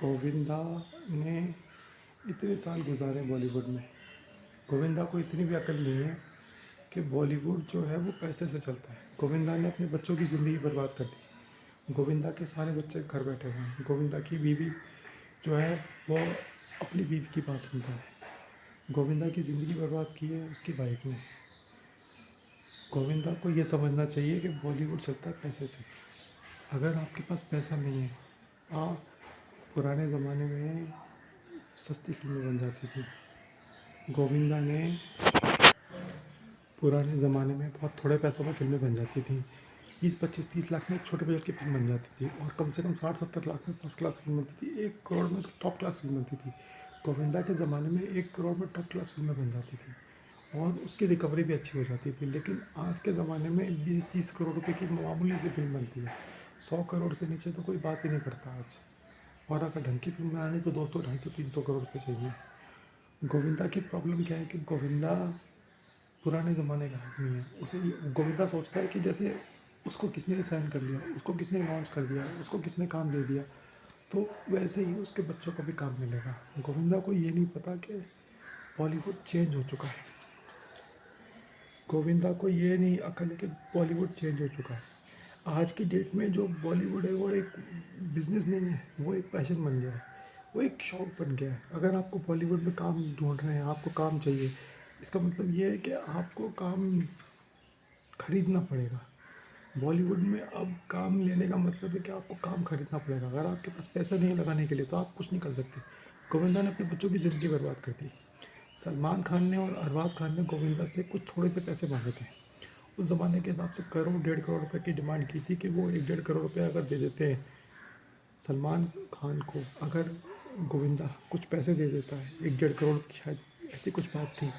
गोविंदा ने इतने साल गुजारे बॉलीवुड में। गोविंदा को इतनी भी अकल नहीं है कि बॉलीवुड जो है वो पैसे से चलता है। गोविंदा ने अपने बच्चों की ज़िंदगी बर्बाद कर दी। गोविंदा के सारे बच्चे घर बैठे हुए हैं। गोविंदा की बीवी जो है वो अपनी बीवी की बात सुनता है। गोविंदा की ज़िंदगी बर्बाद की है उसकी वाइफ ने। गोविंदा को ये समझना चाहिए कि बॉलीवुड चलता है पैसे से। अगर आपके पास पैसा नहीं है, आप पुराने ज़माने में सस्ती फिल्में बन जाती थी। गोविंदा ने पुराने ज़माने में बहुत थोड़े पैसों में फिल्में बन जाती थी। 20-25-30 लाख में एक छोटे बजट की फिल्म बन जाती थी और कम से कम 60-70 लाख में फर्स्ट क्लास फिल्म बनती थी। 1 करोड़ में तो टॉप क्लास फिल्म बनती थी। गोविंदा के ज़माने में 1 करोड़ में टॉप क्लास फिल्में बन जाती थी और उसकी रिकवरी भी अच्छी हो जाती थी। लेकिन आज के ज़माने में 20-30 करोड़ रुपए की मामूली सी फिल्म बनती है। 100 करोड़ से नीचे तो कोई बात ही नहीं करता आज। और अगर ढंग की फिल्म बनानी तो 200, 250, 300 करोड़ रुपये चाहिए। गोविंदा की प्रॉब्लम क्या है कि गोविंदा पुराने ज़माने का आदमी है। उसे गोविंदा सोचता है कि जैसे उसको किसी ने साइन कर लिया, उसको किसी ने लॉन्च कर दिया, उसको किसी ने काम दे दिया, तो वैसे ही उसके बच्चों को भी काम मिलेगा। गोविंदा को ये नहीं पता कि बॉलीवुड चेंज हो चुका है। गोविंदा को ये नहीं अकल है कि बॉलीवुड चेंज हो चुका है। आज की डेट में जो बॉलीवुड है वो एक बिजनेस नहीं है, वो एक पैशन बन गया है, वो एक शौक बन गया है। अगर आपको बॉलीवुड में काम ढूंढ रहे हैं, आपको काम चाहिए, इसका मतलब ये है कि आपको काम खरीदना पड़ेगा। बॉलीवुड में अब काम लेने का मतलब है कि आपको काम खरीदना पड़ेगा। अगर आपके पास पैसा नहीं है लगाने के लिए तो आप कुछ नहीं कर सकते। गोविंदा ने अपने बच्चों की ज़िंदगी बर्बाद कर दी। सलमान खान ने और अरबाज खान ने गोविंदा से कुछ थोड़े से पैसे मांगे थे। उस ज़माने के हिसाब से करोड़ 1.5 करोड़ रुपए की डिमांड की थी कि वो 1-1.5 करोड़ रुपये अगर दे देते हैं सलमान खान को, अगर गोविंदा कुछ पैसे दे देता है 1-1.5 करोड़ की, शायद ऐसी कुछ बात थी,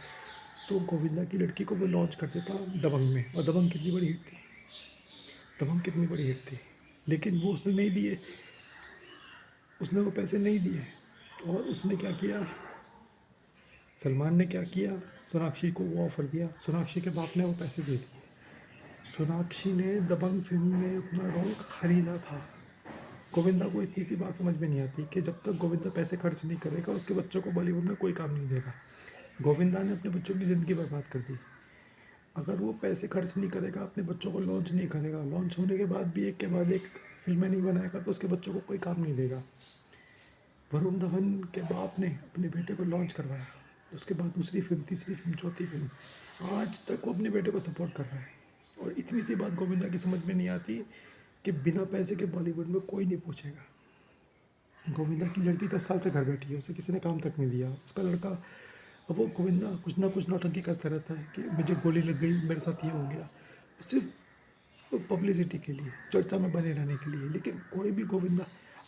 तो गोविंदा की लड़की को वो लॉन्च कर देता दबंग में। और दबंग कितनी बड़ी हिट थी, दबंग कितनी बड़ी हिट थी। लेकिन वो उसने नहीं दिए, उसने वो पैसे नहीं दिए। और उसने क्या किया, सलमान ने क्या किया, सोनाक्षी को वो ऑफ़र दिया। सोनाक्षी के बाप ने वो पैसे दे दिए। सोनाक्षी ने दबंग फिल्म में अपना रोल खरीदा था। गोविंदा को इतनी सी बात समझ में नहीं आती कि जब तक गोविंदा पैसे खर्च नहीं करेगा उसके बच्चों को बॉलीवुड में कोई काम नहीं देगा। गोविंदा ने अपने बच्चों की ज़िंदगी बर्बाद कर दी। अगर वो पैसे खर्च नहीं करेगा, अपने बच्चों को लॉन्च नहीं करेगा, लॉन्च होने के बाद भी एक के बाद एक फिल्में नहीं बनाएगा, तो उसके बच्चों को कोई काम नहीं देगा। वरुण धवन के बाप ने अपने बेटे को लॉन्च करवाया, उसके बाद दूसरी फिल्म, तीसरी फिल्म, चौथी फिल्म, आज तक वो अपने बेटे को सपोर्ट कर रहा है। और इतनी सी बात गोविंदा की समझ में नहीं आती कि बिना पैसे के बॉलीवुड में कोई नहीं पूछेगा। गोविंदा की लड़की 10 साल से घर बैठी है, उसे किसी ने काम तक नहीं दिया। उसका लड़का, अब वो गोविंदा कुछ ना कुछ नौटंकी करता रहता है कि मुझे गोली लग गई, मेरे साथ ये हो गया, सिर्फ पब्लिसिटी के लिए, चर्चा में बने रहने के लिए। लेकिन कोई भी गोविंदा,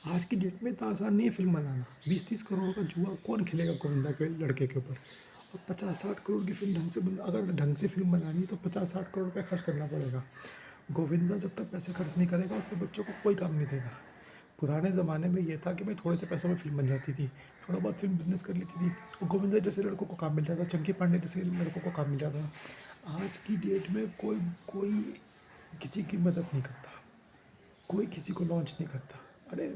आज की डेट में इतना आसान नहीं है फिल्म बनाना। 20-30 करोड़ का जुआ कौन खेलेगा गोविंदा के लड़के के ऊपर। और 50-60 करोड़ की फिल्म ढंग से अगर ढंग से फिल्म बनानी तो 50-60 करोड़ रुपये खर्च करना पड़ेगा। गोविंदा जब तक पैसे खर्च नहीं करेगा उसके बच्चों को कोई काम नहीं देगा। पुराने ज़माने में ये था कि भाई थोड़े से पैसों में फिल्म बन जाती थी, थोड़ा बहुत फिल्म बिजनेस कर लेती थी, और गोविंदा जैसे लड़कों को काम मिल जाता, चंकी पांडे जैसे लड़कों को काम मिल जाता। आज की डेट में कोई कोई किसी की मदद नहीं करता, कोई किसी को लॉन्च नहीं करता। अरे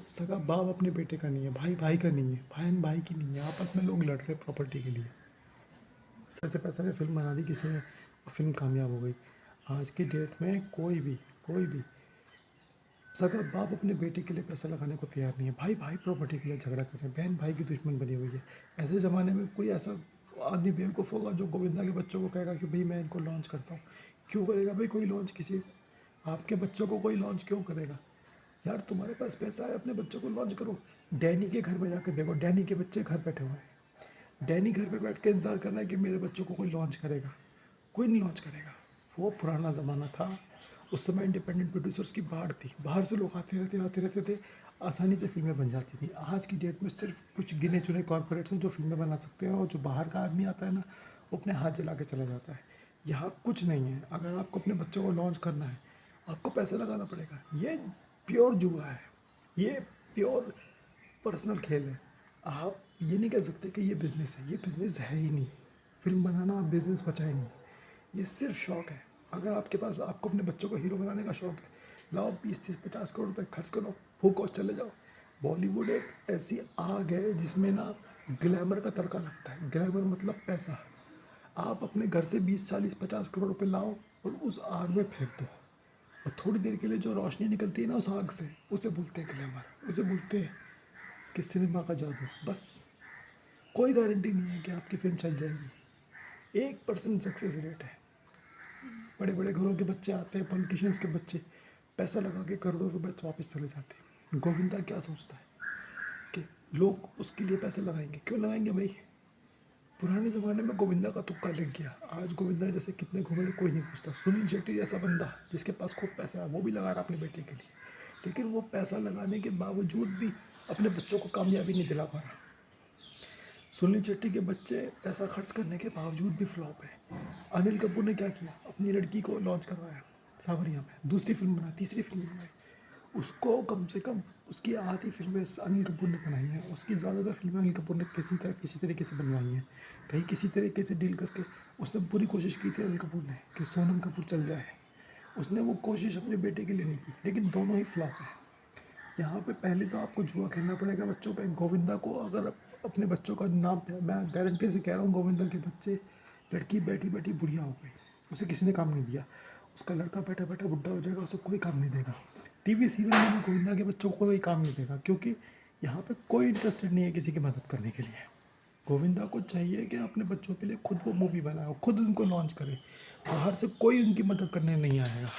सगा बाप अपने बेटे का नहीं है, भाई भाई का नहीं है, बहन भाई की नहीं है, आपस में लोग लड़ रहे प्रॉपर्टी के लिए। सर से पैसा में फिल्म बना दी किसी ने और फिल्म कामयाब हो गई। आज की डेट में कोई भी सगा बाप अपने बेटे के लिए पैसा लगाने को तैयार नहीं है। भाई भाई प्रॉपर्टी के लिए झगड़ा कर रहे हैं, बहन भाई की दुश्मन बनी हुई है। ऐसे ज़माने में कोई ऐसा आदमी बेवकूफ़ होगा जो गोविंदा के बच्चों को कहेगा कि भाई मैं इनको लॉन्च करता हूँ। क्यों करेगा भाई कोई लॉन्च किसी को? आपके बच्चों को कोई लॉन्च क्यों करेगा? यार तुम्हारे पास पैसा है, अपने बच्चों को लॉन्च करो। डैनी के घर में जाकर देखो, डैनी के बच्चे घर बैठे हुए हैं। डैनी घर पे बैठ के इंतज़ार कर रहा है कि मेरे बच्चों को कोई लॉन्च करेगा। कोई नहीं लॉन्च करेगा। वो पुराना ज़माना था, उस समय इंडिपेंडेंट प्रोड्यूसर्स की बाढ़ थी, बाहर से लोग आते रहते थे, आसानी से फिल्में बन जाती थी। आज की डेट में सिर्फ कुछ गिने चुने कॉरपोरेट्स हैं जो फिल्में बना सकते हैं, और जो बाहर का आदमी आता है ना, वो अपने हाथ जला के चला जाता है। यहाँ कुछ नहीं है। अगर आपको अपने बच्चों को लॉन्च करना है, आपको पैसे लगाना पड़ेगा। ये प्योर जुआ है, ये प्योर पर्सनल खेल है। आप ये नहीं कह सकते कि ये बिज़नेस है, ये बिज़नेस है ही नहीं। फिल्म बनाना बिज़नेस बचा ही नहीं, ये सिर्फ शौक है। अगर आपके पास, आपको अपने बच्चों को हीरो बनाने का शौक है, लाओ 20-30-50 करोड़ रुपए खर्च करो, फूको चले जाओ। बॉलीवुड एक ऐसी आग है जिसमें ना ग्लैमर का तड़का लगता है। ग्लैमर मतलब पैसा। आप अपने घर से 20 40 50 करोड़ रुपए लाओ और उस आग में फेंक दो, और थोड़ी देर के लिए जो रोशनी निकलती है ना उस आग से, उसे बोलते हैं ग्लैमर, उसे बोलते हैं कि सिनेमा का जादू। बस कोई गारंटी नहीं है कि आपकी फिल्म चल जाएगी। 1% सक्सेस रेट है। बड़े बड़े घरों के बच्चे आते हैं, पॉलिटिशियंस के बच्चे पैसा लगा के करोड़ों रुपए वापस चले जाते हैं। गोविंदा क्या सोचता है कि लोग उसके लिए पैसे लगाएंगे? क्यों लगाएंगे भाई? पुराने ज़माने में गोविंदा का तुक्का लग गया। आज गोविंदा जैसे कितने घूमे कोई नहीं पूछता। सुनील शेट्टी जैसा बंदा जिसके पास खूब पैसा है वो भी लगा रहा अपने बेटे के लिए, लेकिन वो पैसा लगाने के बावजूद भी अपने बच्चों को कामयाबी नहीं दिला पा रहा। सुनील शेट्टी के बच्चे पैसा खर्च करने के बावजूद भी फ्लॉप है। अनिल कपूर ने क्या किया? अपनी लड़की को लॉन्च करवाया सावरिया में, दूसरी फिल्म बनाई, तीसरी फिल्म बनाई। उसको कम से कम उसकी आधी फिल्में अनिल कपूर ने बनाई हैं। उसकी ज़्यादातर फिल्में अनिल कपूर ने किसी तरीके से बनवाई हैं। कहीं किसी तरीके से डील करके उसने पूरी कोशिश की थी अनिल कपूर ने कि सोनम कपूर चल जाए। उसने वो कोशिश अपने बेटे के लिए नहीं की, लेकिन दोनों ही फ्लॉप है। यहाँ पे पहले तो आपको जुआ खेलना पड़ेगा बच्चों पे। गोविंदा को अगर अपने बच्चों का नाम पे, मैं गारंटी से कह रहा हूँ, गोविंदा के बच्चे, लड़की बैठी बैठी बुढ़िया हो गई, उसे किसी ने काम नहीं दिया। उसका लड़का बैठा बैठा बुढ़ा हो जाएगा, उसे कोई काम नहीं देगा। टीवी सीरियल में भी गोविंदा के बच्चों को कोई काम नहीं देगा, क्योंकि यहाँ पे कोई इंटरेस्टेड नहीं है किसी की मदद करने के लिए। गोविंदा को चाहिए कि अपने बच्चों के लिए खुद वो मूवी बनाए, खुद उनको लॉन्च करे। बाहर से कोई उनकी मदद करने नहीं आएगा।